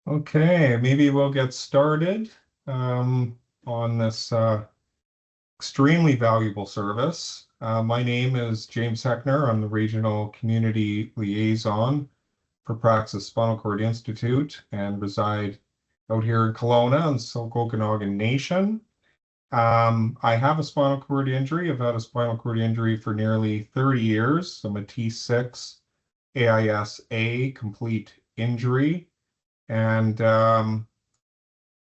Okay, maybe we'll get started on this extremely valuable service. My name is James Heckner. I'm the Regional Community Liaison for Praxis Spinal Cord Institute and reside out here in Kelowna in Silk Okanagan Nation. I have a spinal cord injury. I've had a spinal cord injury for nearly 30 years. I'm a T6 AIS-A complete injury. And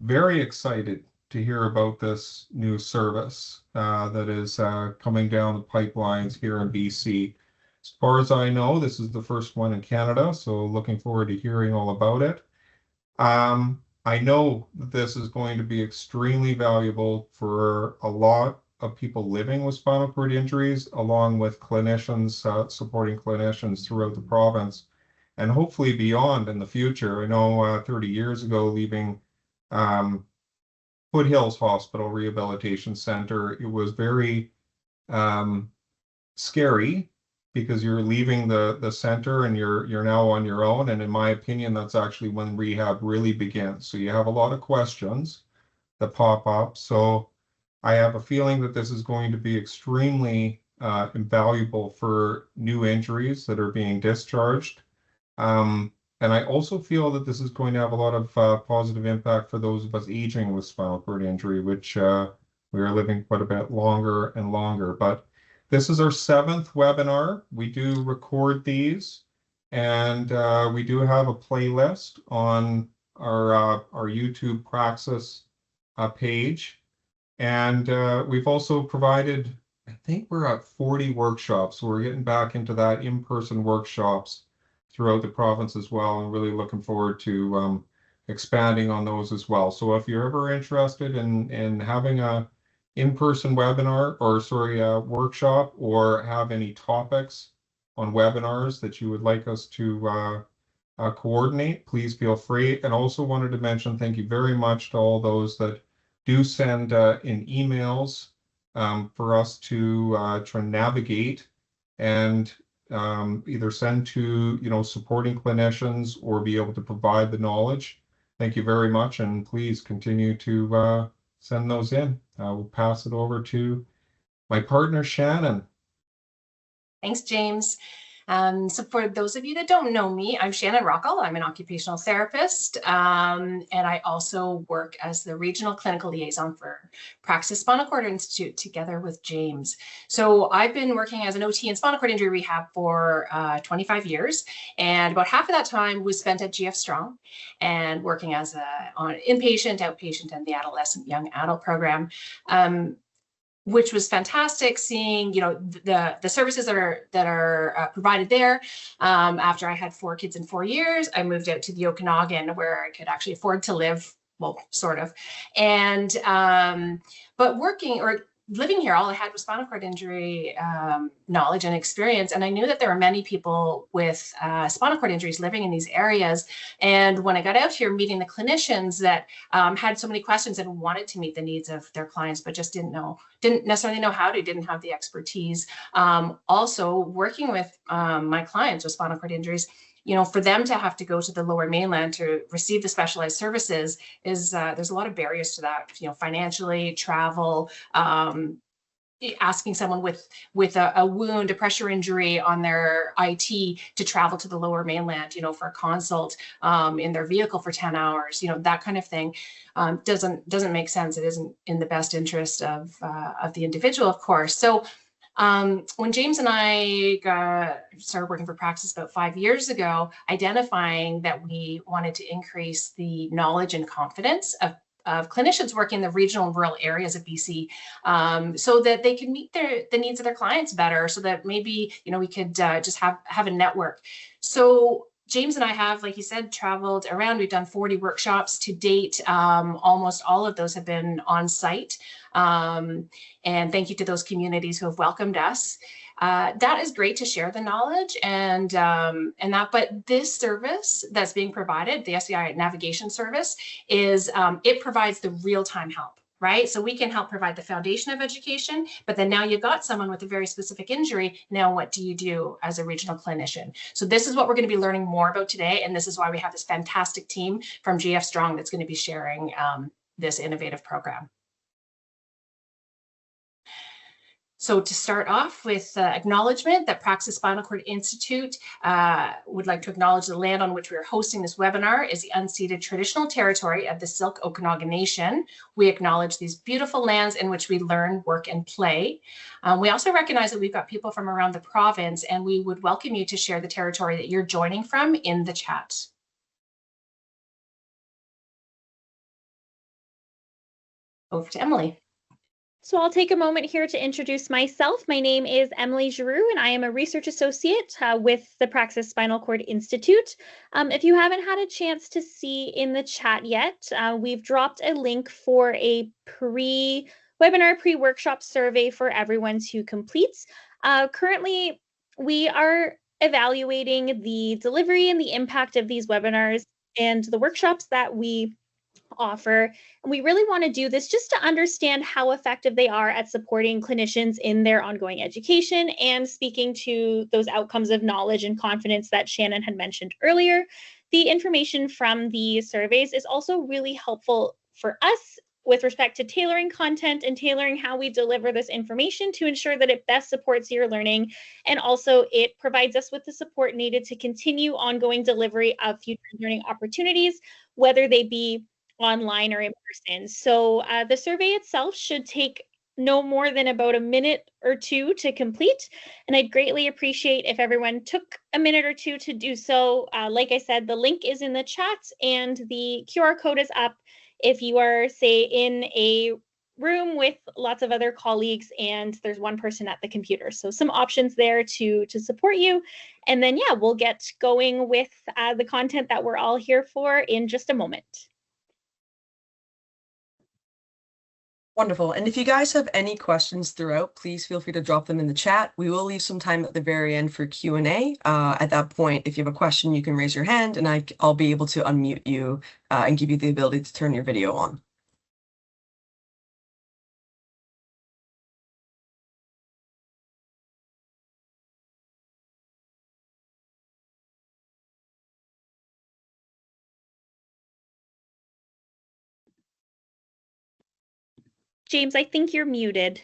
very excited to hear about this new service that is coming down the pipelines here in BC. As far as I know, this is the first one in Canada, so looking forward to hearing all about it. I know that this is going to be extremely valuable for a lot of people living with spinal cord injuries, along with clinicians, supporting clinicians throughout the province, and hopefully beyond in the future. I know 30 years ago, leaving Foothills Hospital Rehabilitation Center, it was very scary because you're leaving the center and you're now on your own. And in my opinion, that's actually when rehab really begins. So you have a lot of questions that pop up. So I have a feeling that this is going to be extremely invaluable for new injuries that are being discharged. And I also feel that this is going to have a lot of positive impact for those of us aging with spinal cord injury, which we are living quite a bit longer and longer. But this is our 7th webinar. We do record these, and we do have a playlist on our YouTube Praxis page. And we've also provided, I think we're at 40 workshops. So we're getting back into that in-person workshops throughout the province as well, and really looking forward to expanding on those as well. So if you're ever interested in having a in-person webinar, or sorry, a workshop, or have any topics on webinars that you would like us to coordinate, please feel free. And also wanted to mention thank you very much to all those that do send in emails for us to try and navigate and either send to supporting clinicians or be able to provide the knowledge. Thank you very much, and please continue to send those in. We'll pass it over to my partner, Shannon. Thanks, James. So for those of you that don't know me, I'm Shannon Rockall. I'm an occupational therapist, and I also work as the Regional Clinical Liaison for Praxis Spinal Cord Institute together with James. So I've been working as an OT in spinal cord injury rehab for 25 years, and about half of that time was spent at GF Strong and working as on inpatient, outpatient, and the adolescent young adult program. Which was fantastic, seeing the services that are provided there. After I had 4 kids in 4 years, I moved out to the Okanagan, where I could actually afford to live, well, sort of. And but living here, all I had was spinal cord injury knowledge and experience. And I knew that there were many people with spinal cord injuries living in these areas. And when I got out here, meeting the clinicians that had so many questions and wanted to meet the needs of their clients, but just didn't necessarily know how to, didn't have the expertise. Also working with my clients with spinal cord injuries, for them to have to go to the Lower Mainland to receive the specialized services is there's a lot of barriers to that, financially, travel, asking someone with a wound, a pressure injury on their IT to travel to the Lower Mainland, for a consult in their vehicle for 10 hours, that kind of thing doesn't make sense. It isn't in the best interest of the individual, of course. So when James and I started working for Praxis about 5 years ago, identifying that we wanted to increase the knowledge and confidence of clinicians working in the regional and rural areas of BC, so that they can meet the needs of their clients better, so that maybe we could just have a network. So James and I have, like he said, traveled around. We've done 40 workshops to date. Almost all of those have been on site. And thank you to those communities who have welcomed us. That is great to share the knowledge and that, but this service that's being provided, the SCI Navigation Service, is it provides the real-time help. right? So we can help provide the foundation of education, but then now you've got someone with a very specific injury. Now, what do you do as a regional clinician? So this is what we're going to be learning more about today. And this is why we have this fantastic team from GF Strong that's going to be sharing this innovative program. So to start off with acknowledgement that Praxis Spinal Cord Institute would like to acknowledge the land on which we are hosting this webinar is the unceded traditional territory of the Silk Okanagan Nation. We acknowledge these beautiful lands in which we learn, work, and play. We also recognize that we've got people from around the province, and we would welcome you to share the territory that you're joining from in the chat. Over to Emily. So I'll take a moment here to introduce myself. My name is Emily Giroux, and I am a research associate with the Praxis Spinal Cord Institute. If you haven't had a chance to see in the chat yet, we've dropped a link for a pre-webinar, pre-workshop survey for everyone to complete. Currently, we are evaluating the delivery and the impact of these webinars and the workshops that we offer. And we really want to do this just to understand how effective they are at supporting clinicians in their ongoing education and speaking to those outcomes of knowledge and confidence that Shannon had mentioned earlier. The information from the surveys is also really helpful for us with respect to tailoring content and tailoring how we deliver this information to ensure that it best supports your learning. And also it provides us with the support needed to continue ongoing delivery of future learning opportunities, whether they be online or in person. So the survey itself should take no more than about a minute or two to complete. And I'd greatly appreciate if everyone took a minute or two to do so. Like I said, the link is in the chat and the QR code is up if you are, say, in a room with lots of other colleagues and there's one person at the computer. So some options there to support you. And then, yeah, we'll get going with the content that we're all here for in just a moment. Wonderful. And if you guys have any questions throughout, please feel free to drop them in the chat. We will leave some time at the very end for Q&A. At that point, if you have a question, you can raise your hand and I'll be able to unmute you and give you the ability to turn your video on. James, I think you're muted.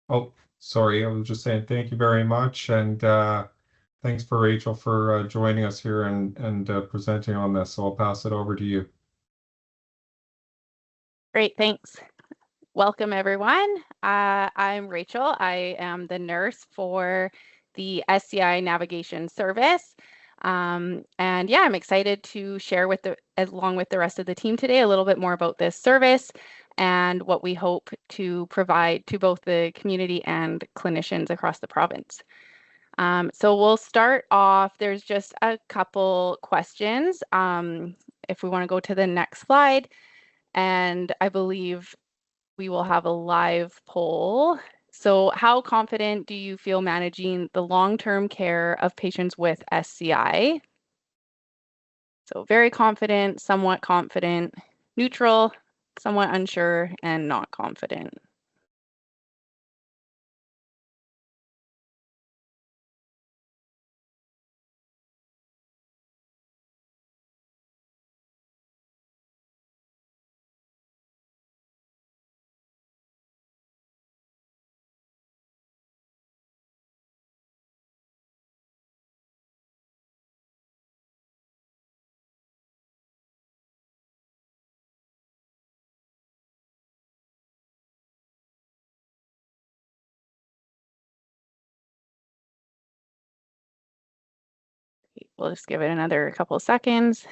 Oh, sorry. I was just saying thank you very much. And thanks for Rachel for joining us here and presenting on this. So I'll pass it over to you. Great, thanks. Welcome, everyone. I'm Rachel. I am the nurse for the SCI Navigation Service. And yeah, I'm excited to share along with the rest of the team today a little bit more about this service and what we hope to provide to both the community and clinicians across the province. So we'll start off, there's just a couple questions. If we want to go to the next slide, and I believe we will have a live poll. So how confident do you feel managing the long-term care of patients with SCI? So very confident, somewhat confident, neutral, somewhat unsure, and not confident. We'll just give it another couple of seconds.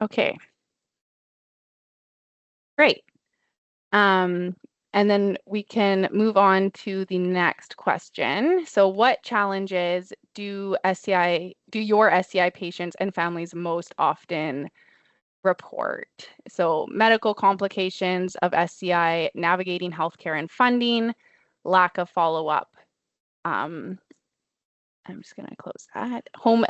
Okay. Great. And then we can move on to the next question. So what challenges do your SCI patients and families most often report. So medical complications of SCI, navigating healthcare and funding, lack of follow-up. I'm just going to close that. Home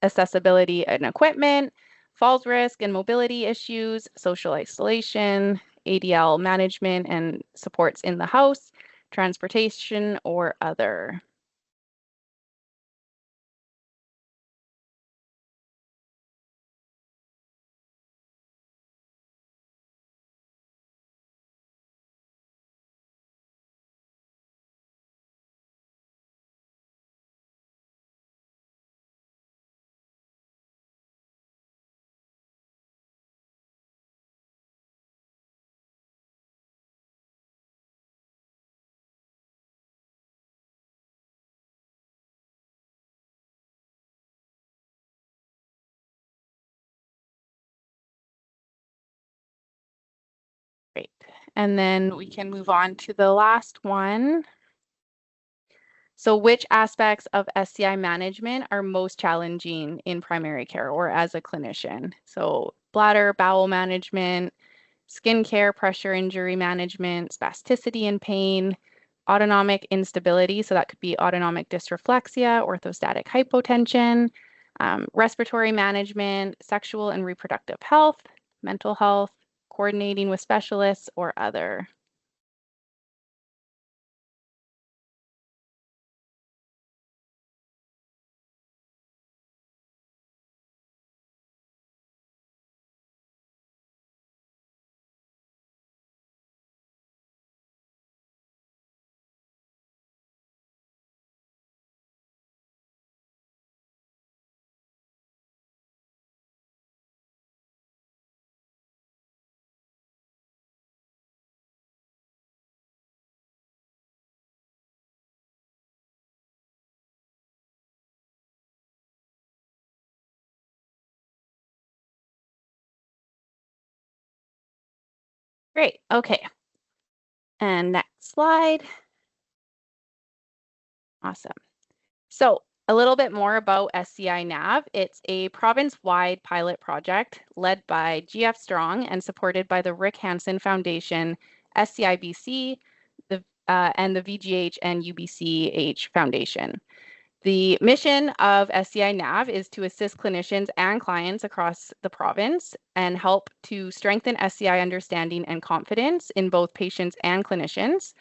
accessibility and equipment, falls risk and mobility issues, social isolation, ADL management and supports in the house, transportation, or other. Great. And then we can move on to the last one. So which aspects of SCI management are most challenging in primary care or as a clinician? So bladder, bowel management, skin care, pressure injury management, spasticity and pain, autonomic instability. So that could be autonomic dysreflexia, orthostatic hypotension, respiratory management, sexual and reproductive health, mental health, coordinating with specialists, or other. Great, okay. And next slide. Awesome. So a little bit more about SCI Nav. It's a province-wide pilot project led by GF Strong and supported by the Rick Hansen Foundation, SCI BC, and the VGH and UBCH Foundation. The mission of SCI Nav is to assist clinicians and clients across the province and help to strengthen SCI understanding and confidence in both patients and clinicians,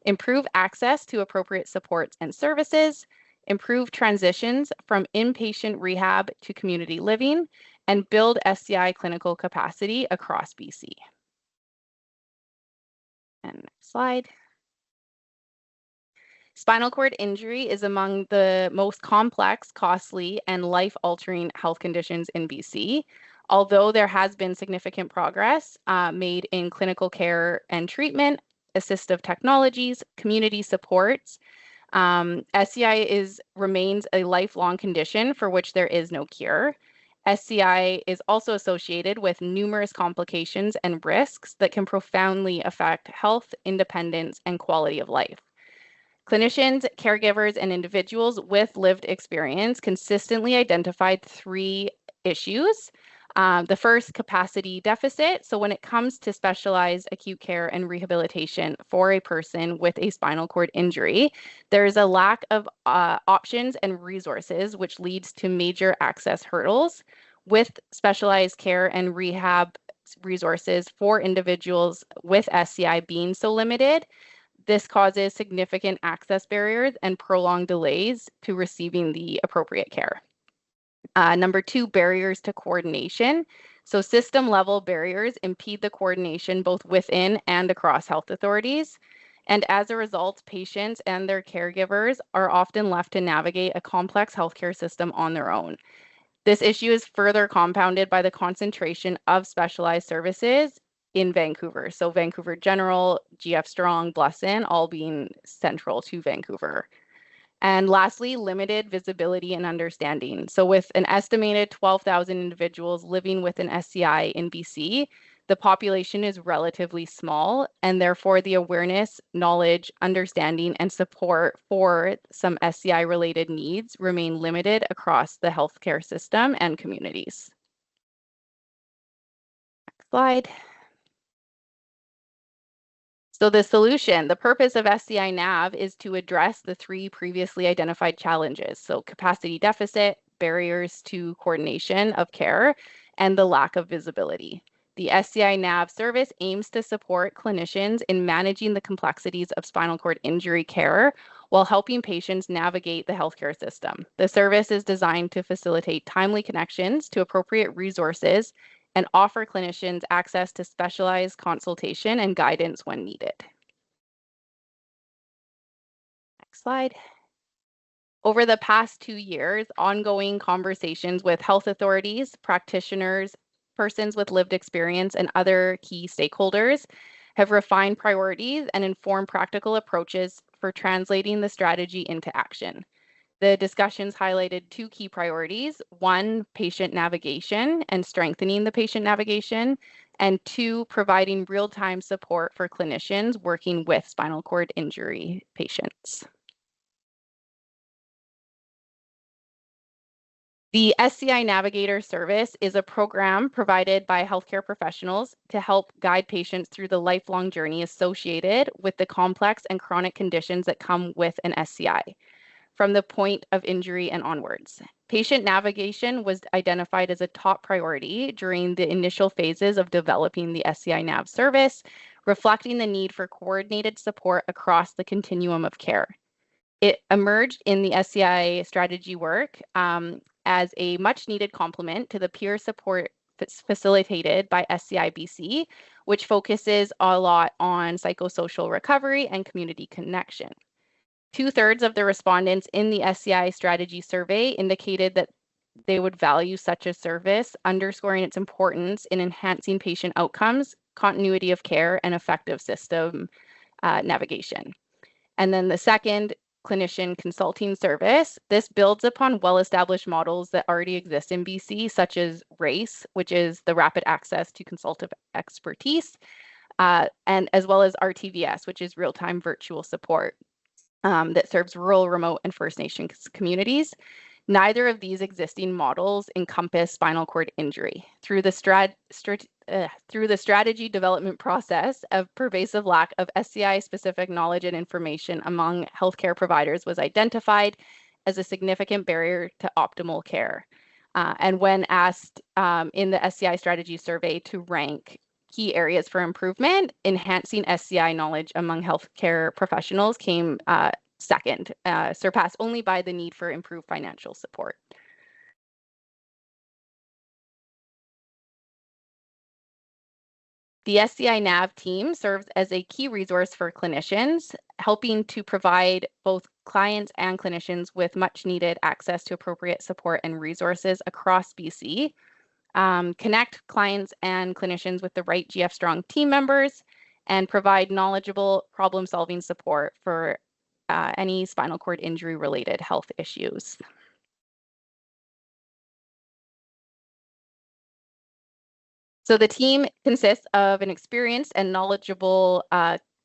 improve access to appropriate supports and services, improve transitions from inpatient rehab to community living, and build SCI clinical capacity across BC. And next slide. Spinal cord injury is among the most complex, costly, and life-altering health conditions in BC. Although there has been significant progress made in clinical care and treatment, assistive technologies, community supports, SCI remains a lifelong condition for which there is no cure. SCI is also associated with numerous complications and risks that can profoundly affect health, independence, and quality of life. Clinicians, caregivers, and individuals with lived experience consistently identified 3 issues. The first, capacity deficit. So when it comes to specialized acute care and rehabilitation for a person with a spinal cord injury, there's a lack of options and resources, which leads to major access hurdles. With specialized care and rehab resources for individuals with SCI being so limited, this causes significant access barriers and prolonged delays to receiving the appropriate care. Number 2, barriers to coordination. So system level barriers impede the coordination both within and across health authorities. And as a result, patients and their caregivers are often left to navigate a complex healthcare system on their own. This issue is further compounded by the concentration of specialized services in Vancouver. So Vancouver General, GF Strong, Blessin, all being central to Vancouver. And lastly, limited visibility and understanding. So with an estimated 12,000 individuals living with an SCI in BC, the population is relatively small, and therefore the awareness, knowledge, understanding, and support for some SCI-related needs remain limited across the healthcare system and communities. slide. So the solution, the purpose of SCI Nav is to address the 3 previously identified challenges. So capacity deficit, barriers to coordination of care, and the lack of visibility. The SCI Nav service aims to support clinicians in managing the complexities of spinal cord injury care while helping patients navigate the healthcare system. The service is designed to facilitate timely connections to appropriate resources and offer clinicians access to specialized consultation and guidance when needed. Next slide. Over the past 2 years, ongoing conversations with health authorities, practitioners, persons with lived experience, and other key stakeholders have refined priorities and informed practical approaches for translating the strategy into action. The discussions highlighted 2 key priorities: 1, patient navigation and strengthening the patient navigation, and 2, providing real-time support for clinicians working with spinal cord injury patients. The SCI Navigator Service is a program provided by healthcare professionals to help guide patients through the lifelong journey associated with the complex and chronic conditions that come with an SCI, from the point of injury and onwards. Patient navigation was identified as a top priority during the initial phases of developing the SCI Nav service, reflecting the need for coordinated support across the continuum of care. It emerged in the SCI strategy work as a much needed complement to the peer support facilitated by SCI BC, which focuses a lot on psychosocial recovery and community connection. 2/3 of the respondents in the SCI strategy survey indicated that they would value such a service, underscoring its importance in enhancing patient outcomes, continuity of care, and effective system navigation. And then the second, clinician consulting service. This builds upon well-established models that already exist in BC, such as RACE, which is the Rapid Access to Consultative Expertise, and as well as RTVS, which is real-time virtual support that serves rural, remote, and First Nations communities. Neither of these existing models encompass spinal cord injury. Through the strategy development process, a pervasive lack of SCI-specific knowledge and information among healthcare providers was identified as a significant barrier to optimal care. And when asked in the SCI strategy survey to rank key areas for improvement, enhancing SCI knowledge among healthcare professionals came second, surpassed only by the need for improved financial support. The SCI NAV team serves as a key resource for clinicians, helping to provide both clients and clinicians with much needed access to appropriate support and resources across BC, connect clients and clinicians with the right GF Strong team members, and provide knowledgeable problem-solving support for any spinal cord injury-related health issues. So the team consists of an experienced and knowledgeable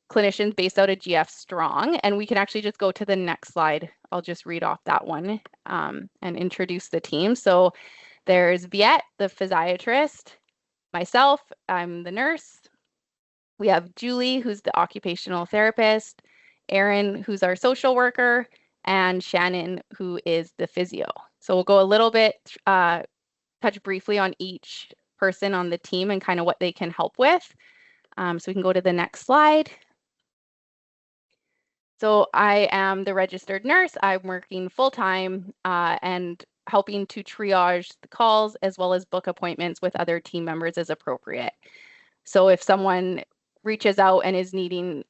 clinicians based out of GF Strong, and we can actually just go to the next slide. I'll just read off that one and introduce the team. So there's Viet, the physiatrist, myself, I'm the nurse. We have Julie, who's the occupational therapist, Erin, who's our social worker, and Shannon, who is the physio. So we'll go a little bit, touch briefly on each person on the team and kind of what they can help with. So we can go to the next slide. So I am the registered nurse. I'm working full-time and helping to triage the calls as well as book appointments with other team members as appropriate. So if someone reaches out and is needing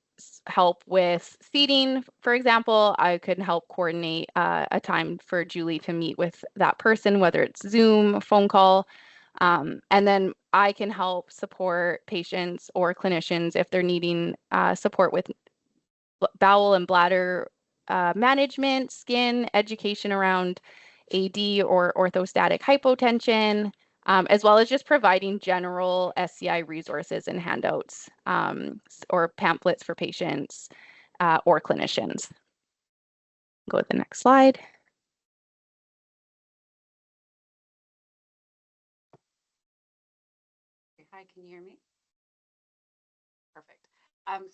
help with seating, for example, I could help coordinate a time for Julie to meet with that person, whether it's Zoom, phone call, and then I can help support patients or clinicians if they're needing support with bowel and bladder management, skin, education around AD or orthostatic hypotension, as well as just providing general SCI resources and handouts or pamphlets for patients or clinicians. Go to the next slide. Hi, Can you hear me? Perfect.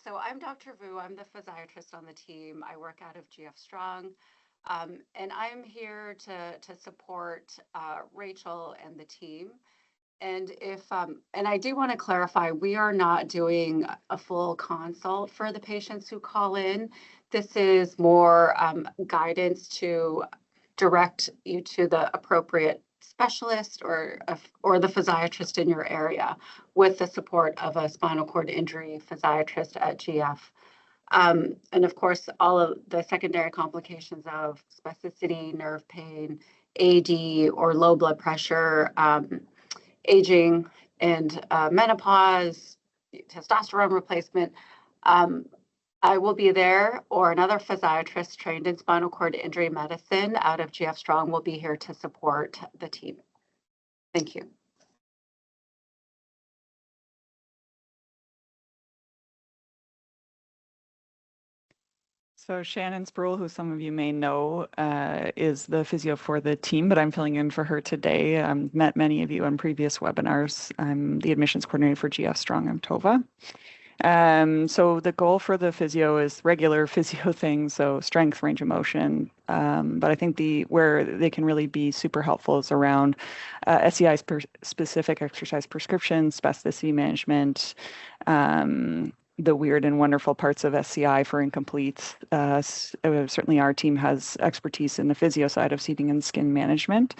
So I'm Dr. Vu. I'm the physiatrist on the team. I work out of GF Strong. And I'm here to support Rachel and the team. And and I do want to clarify, we are not doing a full consult for the patients who call in. This is more guidance to direct you to the appropriate specialist or the physiatrist in your area with the support of a spinal cord injury physiatrist at GF. And of course, all of the secondary complications of spasticity, nerve pain, AD, or low blood pressure, aging, and menopause, testosterone replacement. I will be there, or another physiatrist trained in spinal cord injury medicine out of GF Strong will be here to support the team. Thank you. So Shannon Sproul, who some of you may know, is the physio for the team, but I'm filling in for her today. I've met many of you on previous webinars. I'm the admissions coordinator for GF Strong. I'm Tova. So the goal for the physio is regular physio things, so strength, range of motion. But I think where they can really be super helpful is around SCI specific exercise prescriptions, spasticity management, the weird and wonderful parts of SCI for incompletes. Certainly our team has expertise in the physio side of seating and skin management,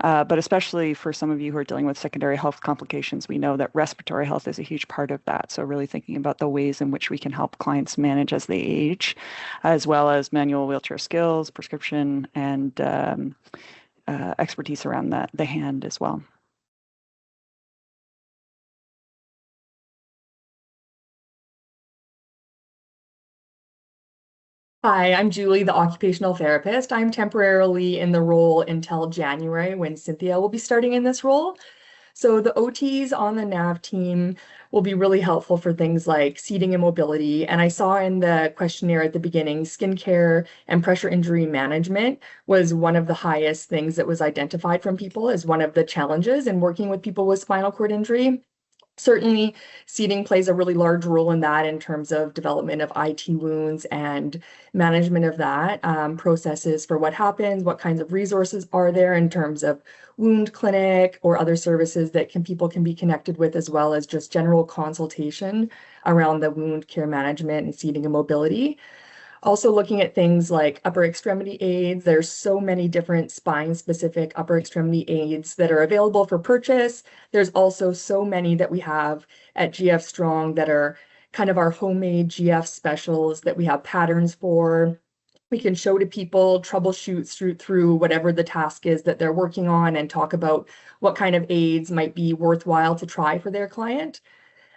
but especially for some of you who are dealing with secondary health complications, we know that respiratory health is a huge part of that. So really thinking about the ways in which we can help clients manage as they age, as well as manual wheelchair skills, prescription, and expertise around the hand as well. Hi, I'm Julie, the occupational therapist. I'm temporarily in the role until January when Cynthia will be starting in this role. So the OTs on the NAV team will be really helpful for things like seating and mobility. And I saw in the questionnaire at the beginning, skincare and pressure injury management was one of the highest things that was identified from people as one of the challenges in working with people with spinal cord injury. Certainly, seating plays a really large role in that in terms of development of IT wounds and management of that, processes for what happens, what kinds of resources are there in terms of wound clinic or other services that people can be connected with, as well as just general consultation around the wound care management and seating and mobility. Also looking at things like upper extremity aids. There's so many different spine-specific upper extremity aids that are available for purchase. There's also so many that we have at GF Strong that are kind of our homemade GF specials that we have patterns for. We can show to people, troubleshoot through whatever the task is that they're working on, and talk about what kind of aids might be worthwhile to try for their client.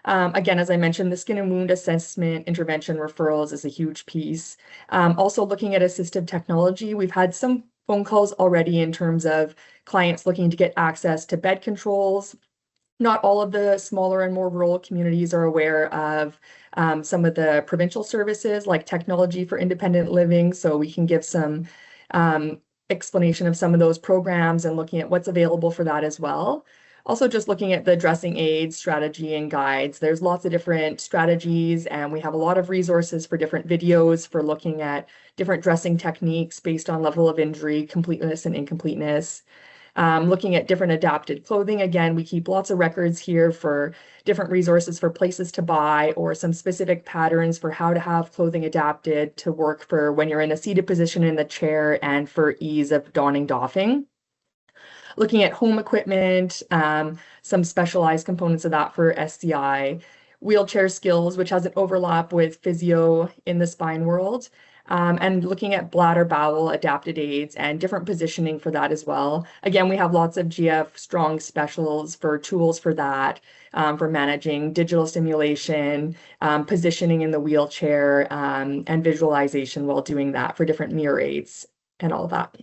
Again, as I mentioned, the skin and wound assessment, intervention, referrals is a huge piece. Also looking at assistive technology, we've had some phone calls already in terms of clients looking to get access to bed controls. Not all of the smaller and more rural communities are aware of some of the provincial services like technology for independent living, so we can give some explanation of some of those programs and looking at what's available for that as well. Also just looking at the dressing aids, strategy, and guides. There's lots of different strategies, and we have a lot of resources for different videos for looking at different dressing techniques based on level of injury, completeness, and incompleteness. Looking at different adapted clothing. Again, we keep lots of records here for different resources for places to buy, or some specific patterns for how to have clothing adapted to work for when you're in a seated position in the chair and for ease of donning, doffing. Looking at home equipment, some specialized components of that for SCI, wheelchair skills, which has an overlap with physio in the spine world, and looking at bladder, bowel, adapted aids, and different positioning for that as well. Again, we have lots of GF Strong specials for tools for that, for managing digital stimulation, positioning in the wheelchair, and visualization while doing that for different mirror aids and all of that.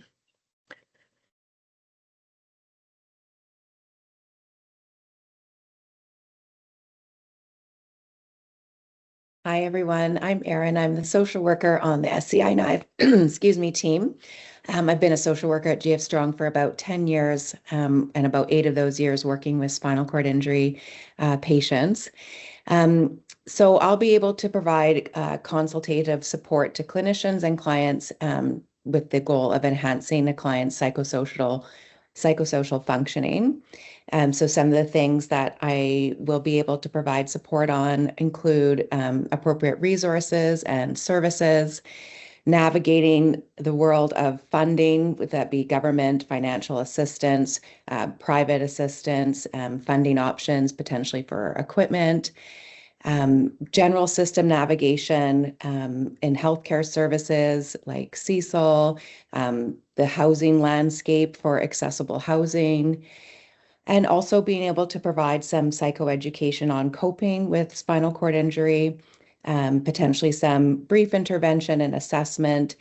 Hi, everyone. I'm Erin. I'm the social worker on the SCI excuse me, team. I've been a social worker at GF Strong for about 10 years, and about 8 of those years working with spinal cord injury patients. So I'll be able to provide consultative support to clinicians and clients with the goal of enhancing the client's psychosocial functioning. So some of the things that I will be able to provide support on include appropriate resources and services, navigating the world of funding, would that be government, financial assistance, private assistance, funding options potentially for equipment, general system navigation in healthcare services like CECL, the housing landscape for accessible housing, and also being able to provide some psychoeducation on coping with spinal cord injury, potentially some brief intervention and assessment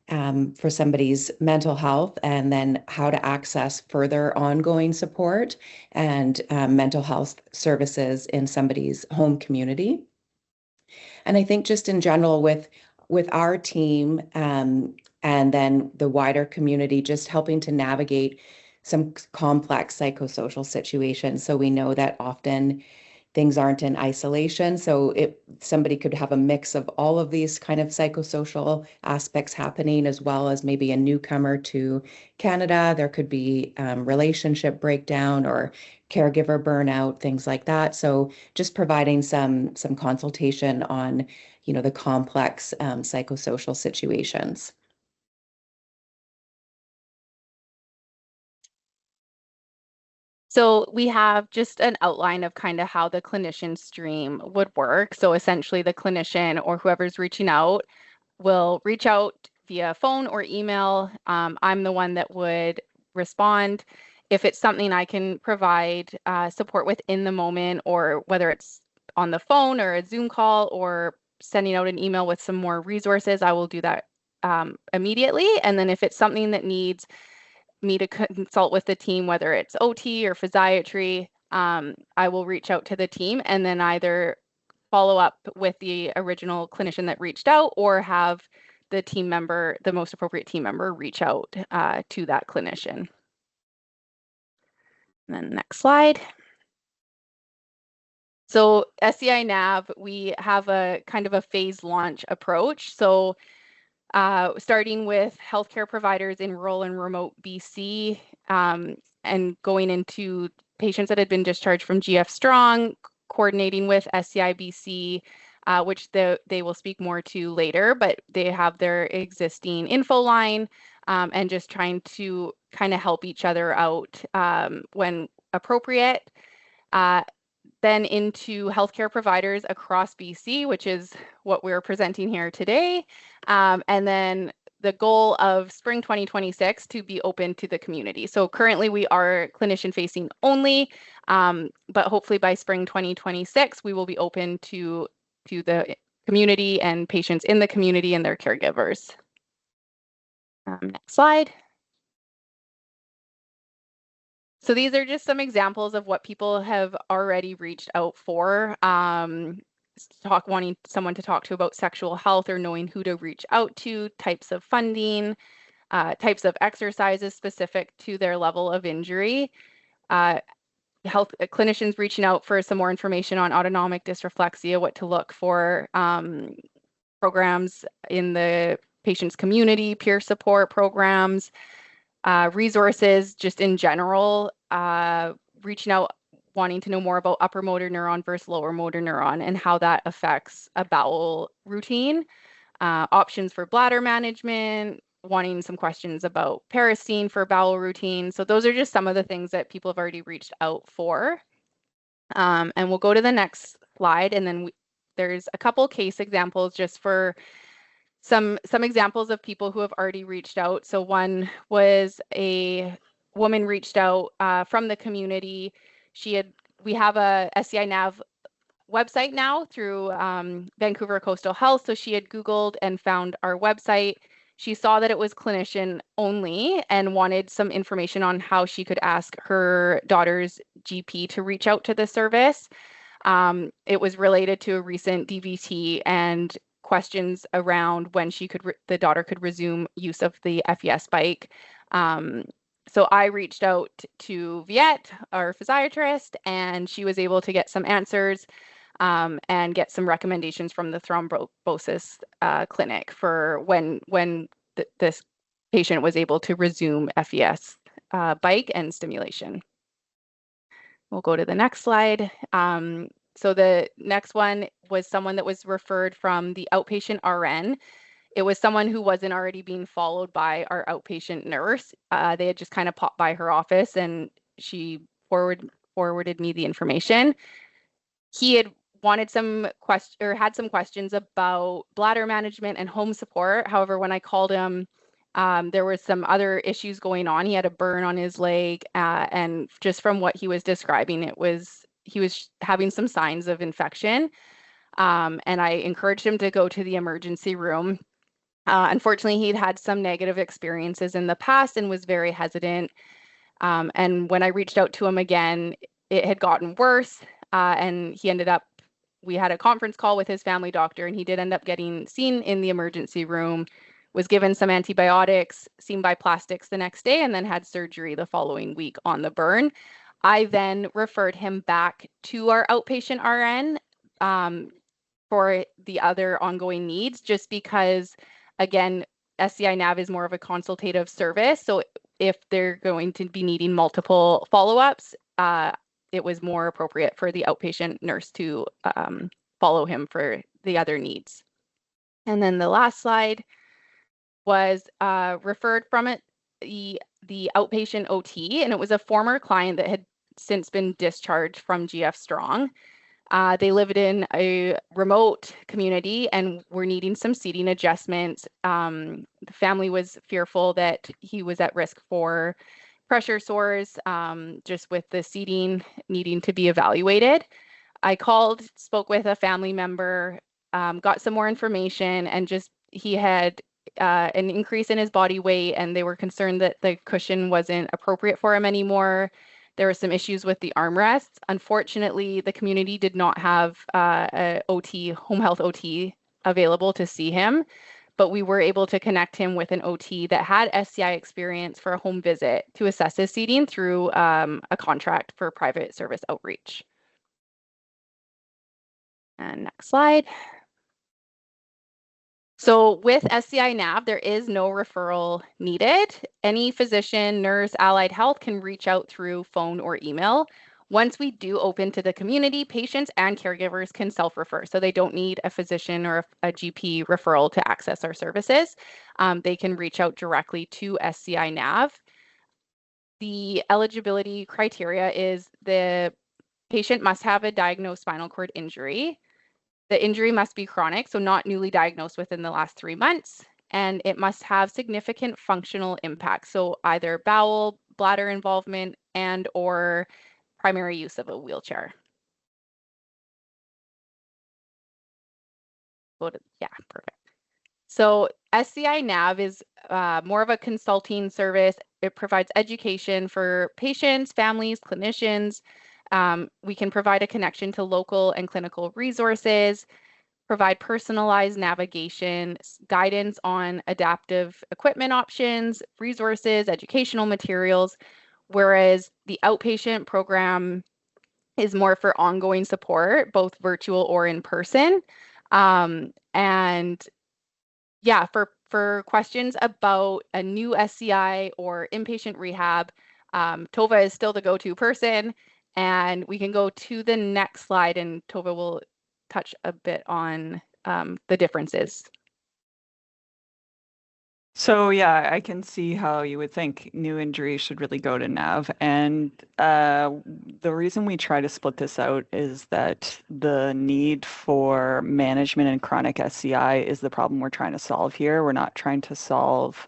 for somebody's mental health, and then how to access further ongoing support and mental health services in somebody's home community. And I think just in general with our team and then the wider community, just helping to navigate some complex psychosocial situations. So we know that often things aren't in isolation. So somebody could have a mix of all of these kind of psychosocial aspects happening, as well as maybe a newcomer to Canada. There could be relationship breakdown or caregiver burnout, things like that. So just providing some consultation on, the complex psychosocial situations. So we have just an outline of kind of how the clinician stream would work. So essentially the clinician or whoever's reaching out will reach out via phone or email. I'm the one that would respond. If it's something I can provide support with in the moment, or whether it's on the phone or a Zoom call or sending out an email with some more resources, I will do that immediately. And then if it's something that needs me to consult with the team, whether it's OT or physiatry, I will reach out to the team and then either follow up with the original clinician that reached out, or have the team member, the most appropriate team member, reach out to that clinician. And then next slide. So SCI Nav, we have a kind of a phased launch approach. So starting with healthcare providers in rural and remote BC, and going into patients that had been discharged from GF Strong, coordinating with SCI BC, which they will speak more to later, but they have their existing info line, and just trying to kind of help each other out when appropriate. Then into healthcare providers across BC, which is what we're presenting here today. And then the goal of spring 2026 to be open to the community. So currently we are clinician facing only, but hopefully by spring 2026, we will be open to the community and patients in the community and their caregivers. Next slide. So these are just some examples of what people have already reached out for. Wanting someone to talk to about sexual health or knowing who to reach out to, types of funding, types of exercises specific to their level of injury. Health clinicians reaching out for some more information on autonomic dysreflexia, what to look for, programs in the patient's community, peer support programs, resources just in general, reaching out, wanting to know more about upper motor neuron versus lower motor neuron and how that affects a bowel routine, options for bladder management, wanting some questions about paracine for bowel routine. So those are just some of the things that people have already reached out for. And we'll go to the next slide, and then there's a couple case examples just for some examples of people who have already reached out. So one was a woman reached out from the community. We have a SCI Nav website now through Vancouver Coastal Health. So she had Googled and found our website. She saw that it was clinician only and wanted some information on how she could ask her daughter's GP to reach out to the service. It was related to a recent DVT and questions around when the daughter could resume use of the FES bike. So I reached out to Viet, our physiatrist, and she was able to get some answers and get some recommendations from the thrombosis clinic for when this patient was able to resume FES bike and stimulation. We'll go to the next slide. So the next one was someone that was referred from the outpatient RN. It was someone who wasn't already being followed by our outpatient nurse. They had just kind of popped by her office and she forwarded me the information. He had wanted had some questions about bladder management and home support. However, when I called him, there were some other issues going on. He had a burn on his leg, and just from what he was describing, he was having some signs of infection. And I encouraged him to go to the emergency room. Unfortunately, he'd had some negative experiences in the past and was very hesitant. And when I reached out to him again, it had gotten worse. And we had a conference call with his family doctor, and he did end up getting seen in the emergency room, was given some antibiotics, seen by plastics the next day, and then had surgery the following week on the burn. I then referred him back to our outpatient RN for the other ongoing needs, just because, again, SCI Nav is more of a consultative service. So if they're going to be needing multiple follow-ups, it was more appropriate for the outpatient nurse to follow him for the other needs. And then the last slide was referred from the outpatient OT, and it was a former client that had since been discharged from GF Strong. They lived in a remote community and were needing some seating adjustments. The family was fearful that he was at risk for pressure sores, just with the seating needing to be evaluated. I called, spoke with a family member, got some more information, and he had an increase in his body weight, and they were concerned that the cushion wasn't appropriate for him anymore. There were some issues with the armrests. Unfortunately, the community did not have a home health OT available to see him, but we were able to connect him with an OT that had SCI experience for a home visit to assess his seating through a contract for private service outreach. And next slide. So with SCI Nav, there is no referral needed. Any physician, nurse, allied health can reach out through phone or email. Once we do open to the community, patients and caregivers can self-refer. So they don't need a physician or a GP referral to access our services. They can reach out directly to SCI Nav. The eligibility criteria is the patient must have a diagnosed spinal cord injury. The injury must be chronic, so not newly diagnosed within the last 3 months, and it must have significant functional impact, so either bowel, bladder involvement, and or primary use of a wheelchair. Yeah, perfect. So SCI Nav is more of a consulting service. It provides education for patients, families, clinicians. We can provide a connection to local and clinical resources, provide personalized navigation, guidance on adaptive equipment options, resources, educational materials, whereas the outpatient program is more for ongoing support, both virtual or in person. And yeah, for questions about a new SCI or inpatient rehab, Tova is still the go-to person. And we can go to the next slide, and Tova will touch a bit on the differences. So yeah, I can see how you would think new injury should really go to NAV. And the reason we try to split this out is that the need for management and chronic SCI is the problem we're trying to solve here. We're not trying to solve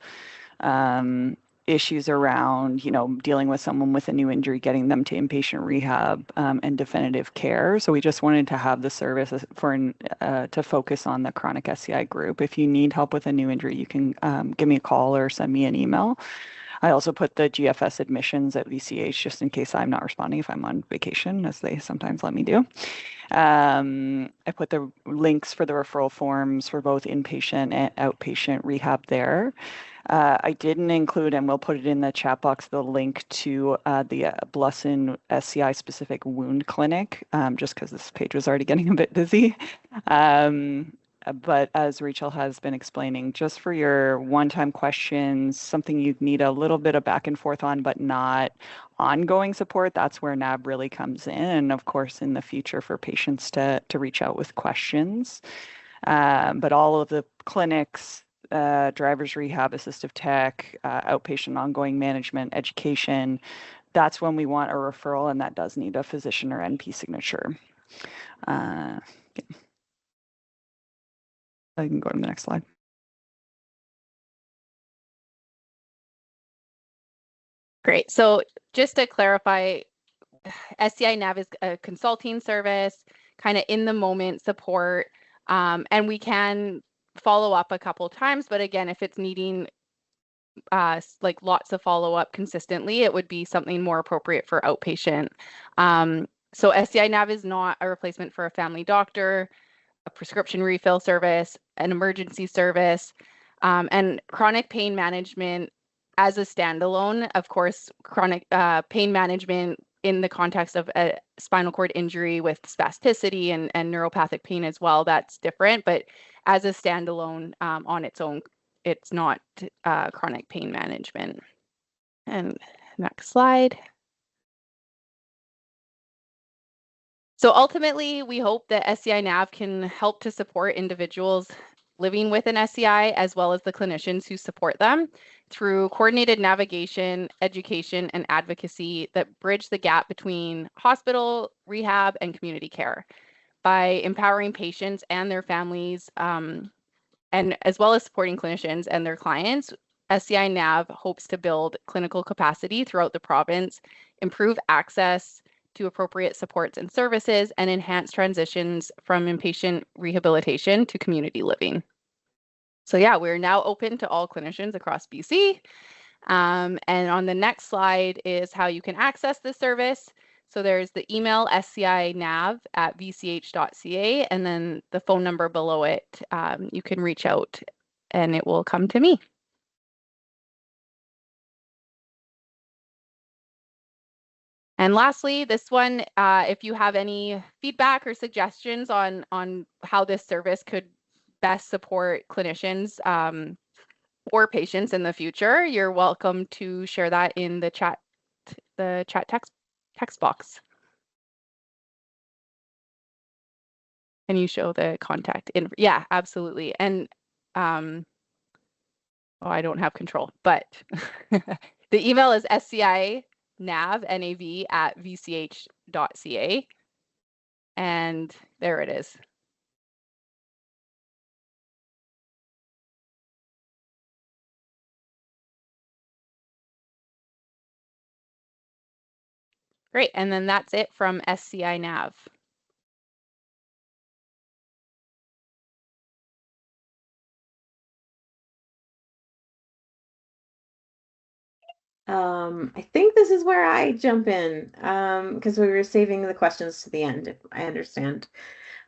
issues around, dealing with someone with a new injury, getting them to inpatient rehab and definitive care. So we just wanted to have the service to focus on the chronic SCI group. If you need help with a new injury, you can give me a call or send me an email. I also put the GFS admissions at VCH just in case I'm not responding if I'm on vacation, as they sometimes let me do. I put the links for the referral forms for both inpatient and outpatient rehab there. I didn't include, and we'll put it in the chat box, the link to the Blussin SCI specific wound clinic, just because this page was already getting a bit busy. But as Rachel has been explaining, just for your one-time questions, something you need a little bit of back and forth on, but not ongoing support, that's where NAB really comes in. And of course, in the future for patients to reach out with questions. But all of the clinics, driver's rehab, assistive tech, outpatient ongoing management, education, that's when we want a referral, and that does need a physician or NP signature. Yeah. I can go to the next slide. Great. So just to clarify, SCI Nav is a consulting service, kind of in the moment support, and we can follow up a couple times. But again, if it's needing like lots of follow up consistently, it would be something more appropriate for outpatient. So SCI Nav is not a replacement for a family doctor, a prescription refill service, an emergency service, and chronic pain management as a standalone. Of course, chronic pain management in the context of a spinal cord injury with spasticity and neuropathic pain as well, that's different. But as a standalone on its own, it's not chronic pain management. And next slide. So ultimately, we hope that SCI Nav can help to support individuals living with an SCI, as well as the clinicians who support them, through coordinated navigation, education, and advocacy that bridge the gap between hospital, rehab, and community care by empowering patients and their families, and as well as supporting clinicians and their clients. SCI Nav hopes to build clinical capacity throughout the province, improve access to appropriate supports and services, and enhance transitions from inpatient rehabilitation to community living. So yeah, we're now open to all clinicians across BC. And on the next slide is how you can access this service. So there's the email scinav@vch.ca, and then the phone number below it. You can reach out and it will come to me. And lastly, this one, if you have any feedback or suggestions on how this service could best support clinicians or patients in the future, you're welcome to share that in the chat text box. Can you show the contact in? Yeah, absolutely. And oh, I don't have control, but the email is scinav@vch.ca. And there it is. Great. And then that's it from SCI Nav. I think this is where I jump in, because we were saving the questions to the end, I understand.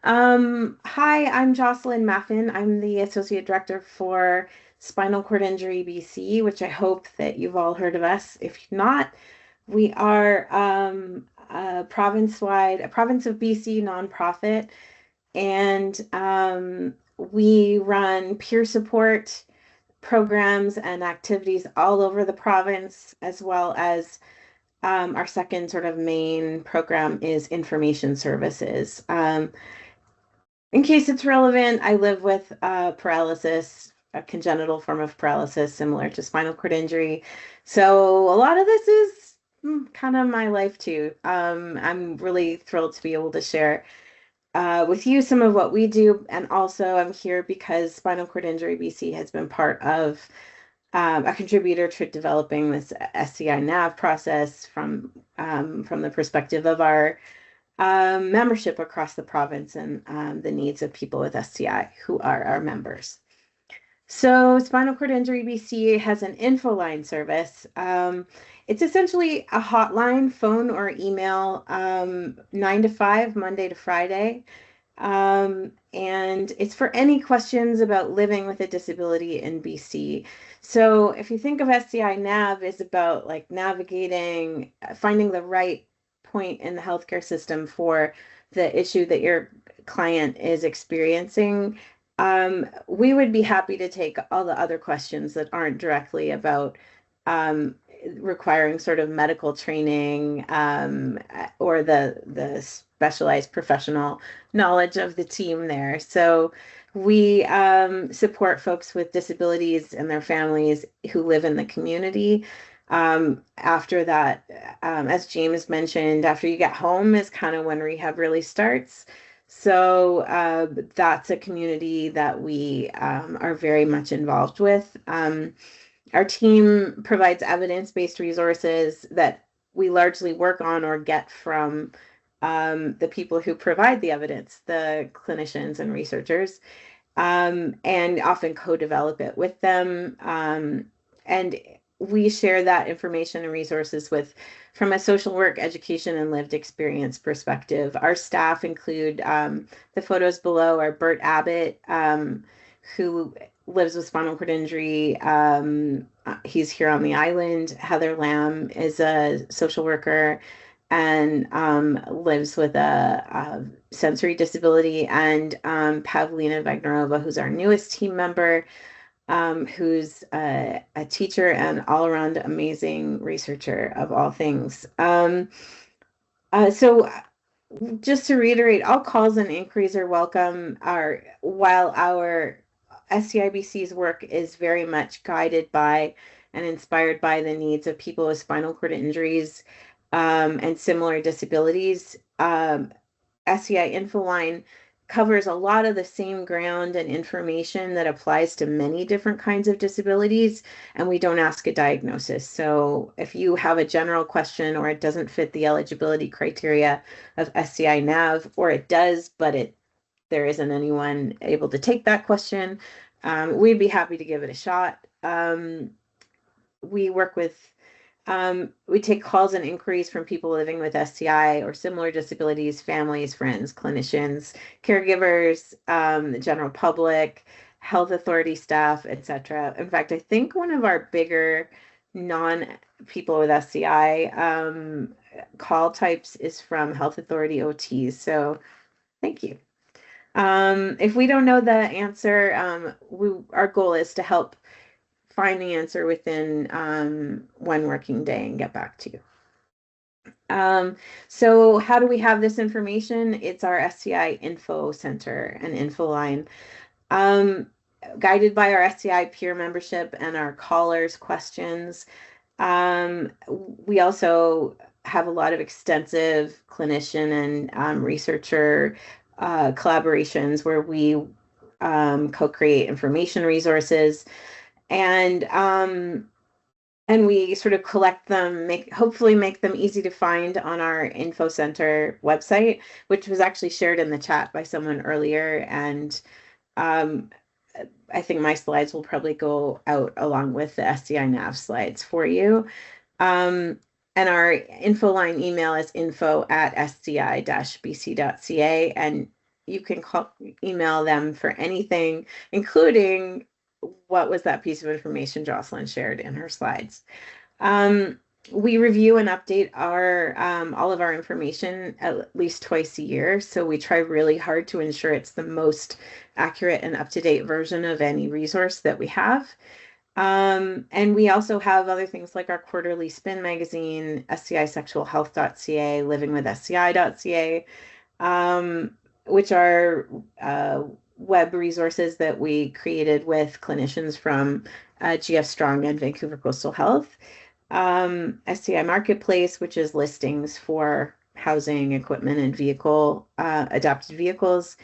Hi, I'm Jocelyn Maffin. I'm the Associate Director for Spinal Cord Injury BC, which I hope that you've all heard of us. If not, we are a province of BC nonprofit, and we run peer support programs and activities all over the province, as well as our second sort of main program is information services. In case it's relevant, I live with paralysis, a congenital form of paralysis similar to spinal cord injury. So a lot of this is kind of my life too. I'm really thrilled to be able to share with you some of what we do. And also I'm here because Spinal Cord Injury BC has been part of a contributor to developing this SCI Nav process from the perspective of our membership across the province and the needs of people with SCI who are our members. So Spinal Cord Injury BC has an info line service. It's essentially a hotline, phone or email, 9 to 5, Monday to Friday. And it's for any questions about living with a disability in BC. So if you think of SCI Nav is about like navigating, finding the right point in the healthcare system for the issue that your client is experiencing, we would be happy to take all the other questions that aren't directly about requiring sort of medical training or the specialized professional knowledge of the team there. So we support folks with disabilities and their families who live in the community. After that, as James mentioned, after you get home is kind of when rehab really starts. So that's a community that we are very much involved with. Our team provides evidence-based resources that we largely work on or get from the people who provide the evidence, the clinicians and researchers, and often co-develop it with them. And we share that information and resources from a social work, education, and lived experience perspective. Our staff include the photos below are Bert Abbott, who lives with spinal cord injury. He's here on the island. Heather Lamb is a social worker and lives with a sensory disability, and Pavlina Vagnarova, who's our newest team member, who's a teacher and all-around amazing researcher of all things. So just to reiterate, all calls and inquiries are welcome. While our SCIBC's work is very much guided by and inspired by the needs of people with spinal cord injuries and similar disabilities, SCI Infoline covers a lot of the same ground and information that applies to many different kinds of disabilities, and we don't ask a diagnosis. So if you have a general question or it doesn't fit the eligibility criteria of SCI Nav, or it does, but there isn't anyone able to take that question, we'd be happy to give it a shot. We take calls and inquiries from people living with SCI or similar disabilities, families, friends, clinicians, caregivers, the general public, health authority staff, etc. In fact, I think one of our bigger non-people with SCI call types is from health authority OTs. So thank you. If we don't know the answer, our goal is to help find the answer within 1 working day and get back to you. So how do we have this information? It's our SCI Info Center and Info Line. Guided by our SCI peer membership and our callers' questions. We also have a lot of extensive clinician and researcher collaborations where we co-create information resources. And we sort of collect them, hopefully make them easy to find on our Info Center website, which was actually shared in the chat by someone earlier. And I think my slides will probably go out along with the SCI Nav slides for you. And our info line email is info@sci-bc.ca, and you can email them for anything, including what was that piece of information Jocelyn shared in her slides. We review and update all of our information at least twice a year. So we try really hard to ensure it's the most accurate and up-to-date version of any resource that we have. And we also have other things like our quarterly spin magazine, scisexualhealth.ca, livingwithsci.ca, which are web resources that we created with clinicians from GF Strong and Vancouver Coastal Health. SCI Marketplace, which is listings for housing, equipment, and adapted vehicles.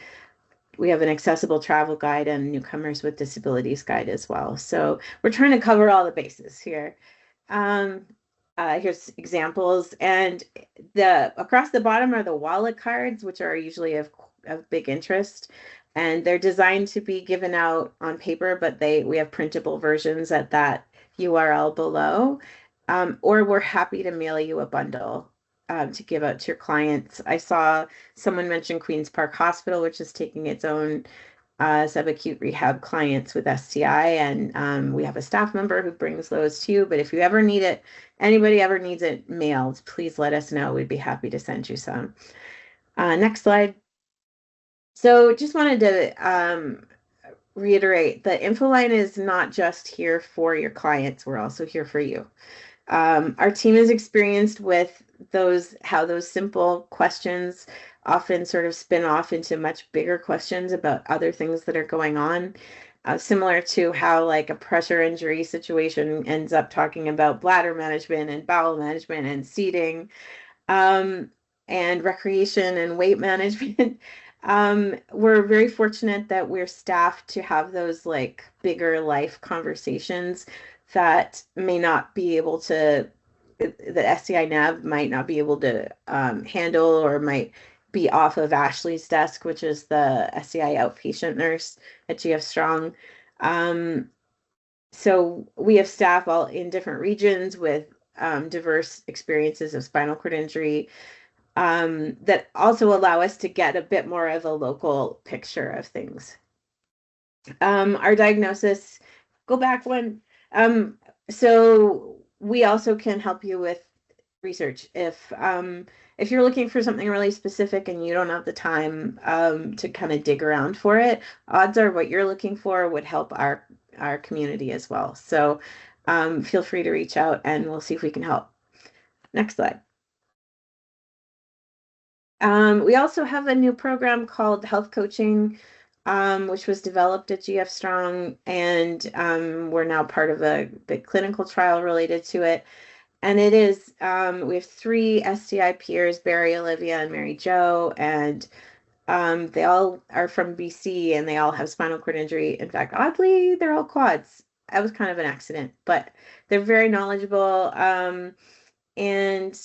We have an accessible travel guide and newcomers with disabilities guide as well. So we're trying to cover all the bases here. Here's examples, and across the bottom are the wallet cards, which are usually of big interest. and they're designed to be given out on paper, but we have printable versions at that URL below. Or we're happy to mail you a bundle to give out to your clients. I saw someone mention Queen's Park Hospital, which is taking its own subacute rehab clients with SCI, and we have a staff member who brings those to you. But if you ever need it, anybody ever needs it mailed, please let us know. We'd be happy to send you some. Next slide. So just wanted to reiterate, the info line is not just here for your clients, we're also here for you. Our team is experienced with how those simple questions often sort of spin off into much bigger questions about other things that are going on. Similar to how like a pressure injury situation ends up talking about bladder management and bowel management and seating, and recreation and weight management. We're very fortunate that we're staffed to have those like bigger life conversations that may not be able to, the SCI Nav might not be able to handle, or might be off of Ashley's desk, which is the SCI outpatient nurse at GF Strong. So we have staff all in different regions with diverse experiences of spinal cord injury, that also allow us to get a bit more of a local picture of things. Our diagnosis, go back one. So we also can help you with research. If you're looking for something really specific and you don't have the time to kind of dig around for it, odds are what you're looking for would help our community as well. So feel free to reach out and we'll see if we can help. Next slide. We also have a new program called Health Coaching, which was developed at GF Strong, and we're now part of a big clinical trial related to it. And it is, we have 3 SCI peers, Barry, Olivia, and Mary Jo, and they all are from BC, and they all have spinal cord injury. In fact, oddly, they're all quads. That was kind of an accident, but they're very knowledgeable. And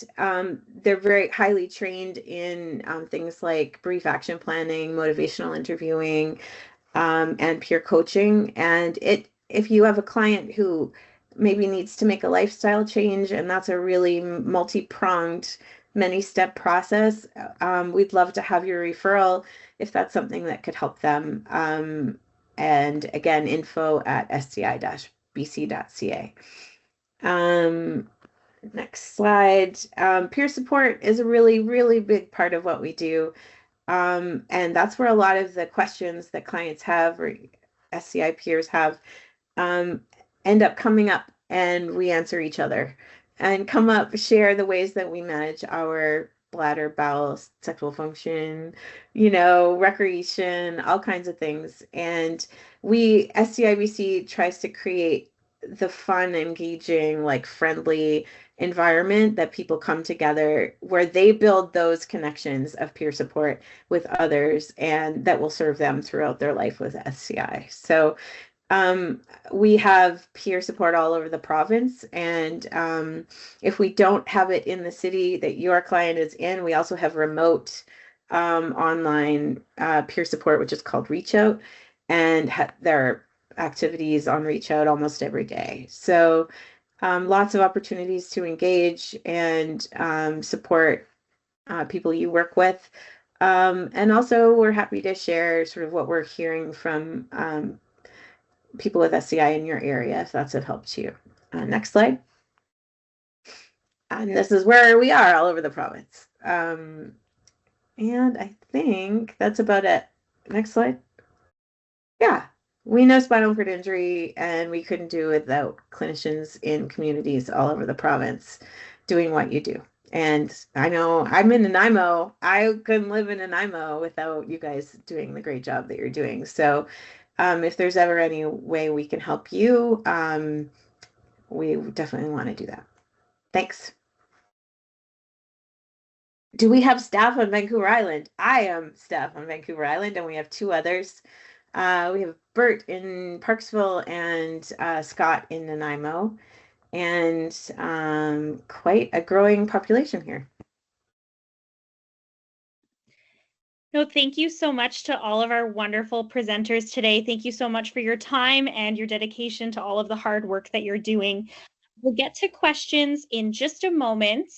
they're very highly trained in things like brief action planning, motivational interviewing, and peer coaching. And if you have a client who maybe needs to make a lifestyle change, and that's a really multi-pronged, many-step process, we'd love to have your referral if that's something that could help them. And again, info@sci-bc.ca. Next slide. Peer support is a really, really big part of what we do. And that's where a lot of the questions that clients have, or SCI peers have, end up coming up, and we answer each other and share the ways that we manage our bladder, bowel, sexual function, recreation, all kinds of things. And SCIBC tries to create the fun, engaging, like friendly environment that people come together, where they build those connections of peer support with others, and that will serve them throughout their life with SCI. So we have peer support all over the province, and if we don't have it in the city that your client is in, we also have remote online peer support, which is called Reach Out, and there are activities on Reach Out almost every day. So lots of opportunities to engage and support people you work with. And also we're happy to share sort of what we're hearing from people with SCI in your area, if that's of help to you. Next slide. And this is where we are all over the province. And I think that's about it. Next slide. Yeah, we know spinal cord injury, and we couldn't do it without clinicians in communities all over the province doing what you do. And I know I'm in Nanaimo. I couldn't live in Nanaimo without you guys doing the great job that you're doing. So if there's ever any way we can help you, we definitely want to do that. Thanks. Do we have staff on Vancouver Island? I am staff on Vancouver Island, and we have 2 others. We have Bert in Parksville and Scott in Nanaimo, and quite a growing population here. No, thank you so much to all of our wonderful presenters today. Thank you so much for your time and your dedication to all of the hard work that you're doing. We'll get to questions in just a moment.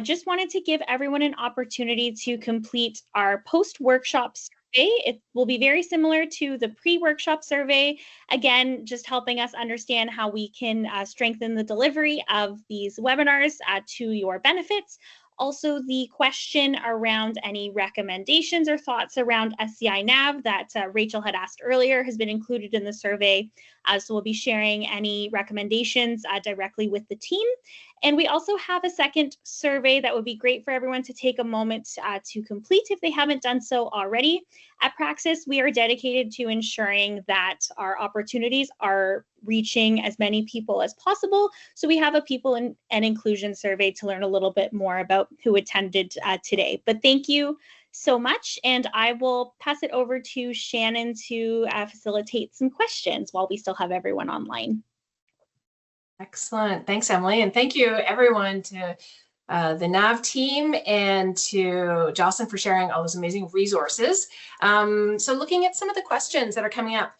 Just wanted to give everyone an opportunity to complete our post-workshop survey. It will be very similar to the pre-workshop survey. Again, just helping us understand how we can strengthen the delivery of these webinars to your benefits. Also, the question around any recommendations or thoughts around SCI Nav that Rachel had asked earlier has been included in the survey. So we'll be sharing any recommendations directly with the team. And we also have a second survey that would be great for everyone to take a moment to complete if they haven't done so already. At Praxis, we are dedicated to ensuring that our opportunities are reaching as many people as possible. So we have a people and inclusion survey to learn a little bit more about who attended today. But thank you so much. And I will pass it over to Shannon to facilitate some questions while we still have everyone online. Excellent. Thanks, Emily. And thank you, everyone, to the NAV team and to Jocelyn for sharing all those amazing resources. So looking at some of the questions that are coming up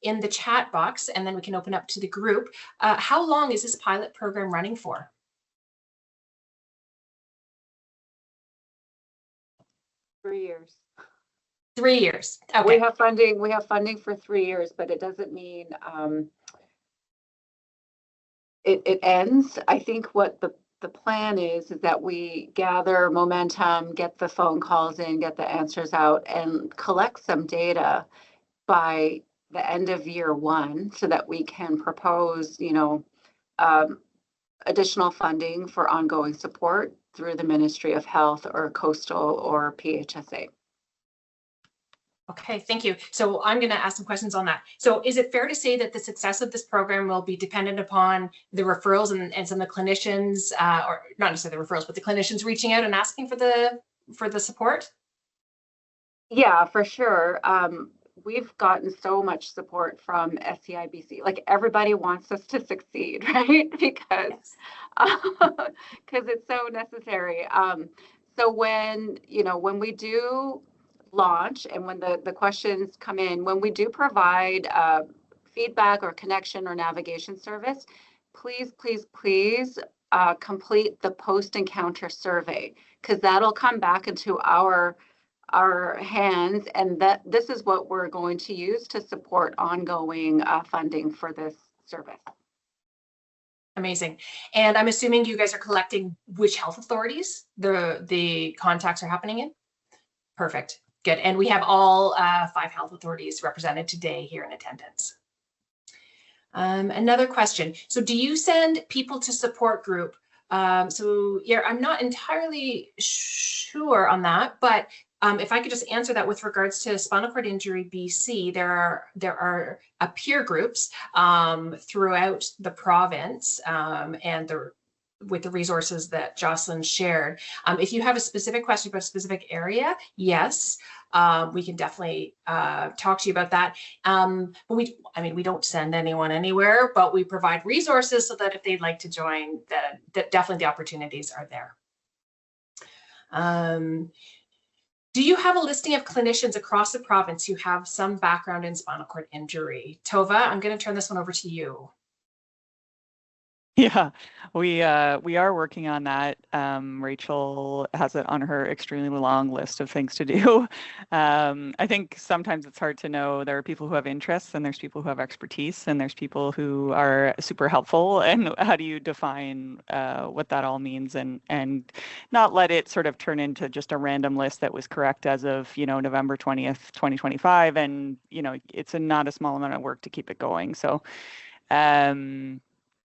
in the chat box, and then we can open up to the group. How long is this pilot program running for? Years. 3 years. Okay. We have funding. We have funding for 3 years, but it doesn't mean it ends. I think what the plan is that we gather momentum, get the phone calls in, get the answers out, and collect some data by the end of year 1 so that we can propose, additional funding for ongoing support through the Ministry of Health or Coastal or PHSA. Okay, thank you. So I'm going to ask some questions on that. So is it fair to say that the success of this program will be dependent upon the referrals and some of the clinicians, or not necessarily the referrals, but the clinicians reaching out and asking for the support? Yeah, for sure. We've gotten so much support from SCIBC. Like, everybody wants us to succeed, right? Because it's so necessary. So when we do launch and when the questions come in, when we do provide feedback or connection or navigation service, please complete the post-encounter survey, because that'll come back into our hands, and this is what we're going to use to support ongoing funding for this service. Amazing. And I'm assuming you guys are collecting which health authorities the contacts are happening in? Perfect. Good. And we have all 5 health authorities represented today here in attendance. Another question. So do you send people to support group? So yeah, I'm not entirely sure on that, but if I could just answer that with regards to spinal cord injury BC, there are peer groups throughout the province, and with the resources that Jocelyn shared. If you have a specific question about a specific area, yes, we can definitely talk to you about that. But we don't send anyone anywhere, but we provide resources so that if they'd like to join, that definitely the opportunities are there. Do you have a listing of clinicians across the province who have some background in spinal cord injury? Tova, I'm going to turn this one over to you. Yeah, we are working on that. Rachel has it on her extremely long list of things to do. I think sometimes it's hard to know. There are people who have interests, and there's people who have expertise, and there's people who are super helpful. And how do you define what that all means, and not let it sort of turn into just a random list that was correct as of November 20th, 2025, and it's not a small amount of work to keep it going. So.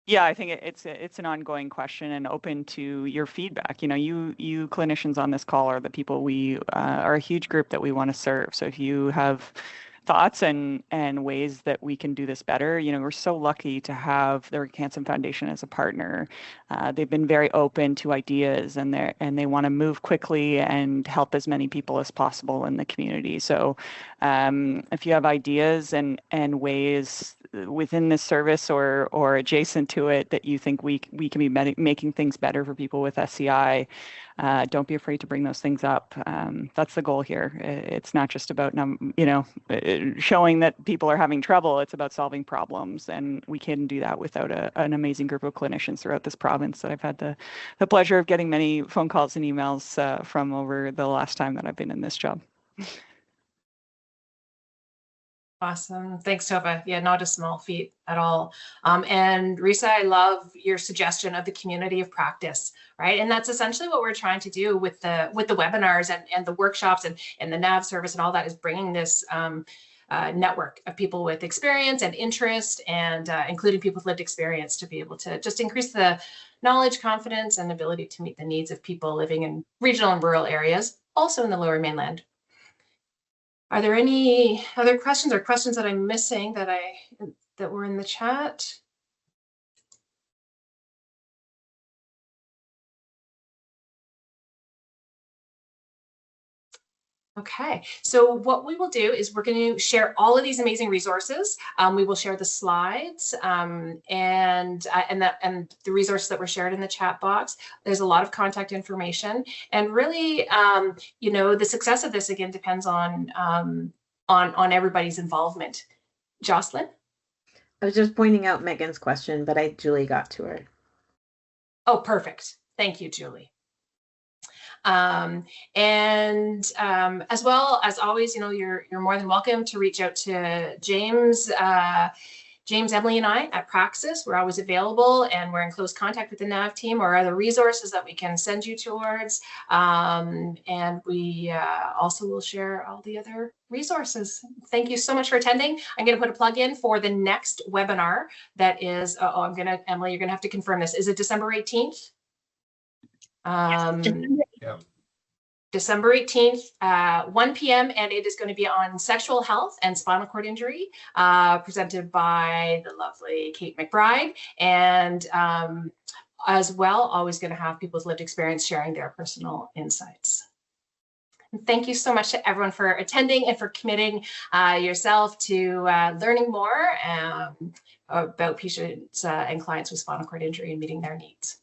Yeah, I think it's an ongoing question and open to your feedback. You clinicians on this call are the people we are a huge group that we want to serve. So if you have thoughts and ways that we can do this better, we're so lucky to have the Rick Hansen Foundation as a partner. They've been very open to ideas, and they want to move quickly and help as many people as possible in the community. So if you have ideas and ways within this service or adjacent to it that you think we can be making things better for people with SCI, don't be afraid to bring those things up. That's the goal here. It's not just about showing that people are having trouble. It's about solving problems, and we can do that without an amazing group of clinicians throughout this province that I've had the pleasure of getting many phone calls and emails from over the last time that I've been in this job. Awesome. Thanks, Tova. Yeah, not a small feat at all. And Risa, I love your suggestion of the community of practice, right? And that's essentially what we're trying to do with the webinars and the workshops and the NAV service and all that, is bringing this network of people with experience and interest, and including people with lived experience, to be able to just increase the knowledge, confidence, and ability to meet the needs of people living in regional and rural areas, also in the Lower Mainland. Are there any other questions or questions that I'm missing that were in the chat? Okay, so what we will do is we're going to share all of these amazing resources. We will share the slides and the resources that were shared in the chat box. There's a lot of contact information, and really, the success of this again depends on everybody's involvement. Jocelyn? I was just pointing out Megan's question, but Julie got to her. Oh, perfect. Thank you, Julie. As well as always, you're more than welcome to reach out to James, Emily, and I at Praxis. We're always available, and we're in close contact with the NAV team or other resources that we can send you towards. And we also will share all the other resources. Thank you so much for attending. I'm going to put a plug in for the next webinar. That is, Emily, you're going to have to confirm this. Is it December 18th? Yeah. December 18th, 1 p.m. and it is going to be on sexual health and spinal cord injury, presented by the lovely Kate McBride, and as well, always going to have people with lived experience sharing their personal insights. And thank you so much to everyone for attending and for committing yourself to learning more about patients and clients with spinal cord injury and meeting their needs.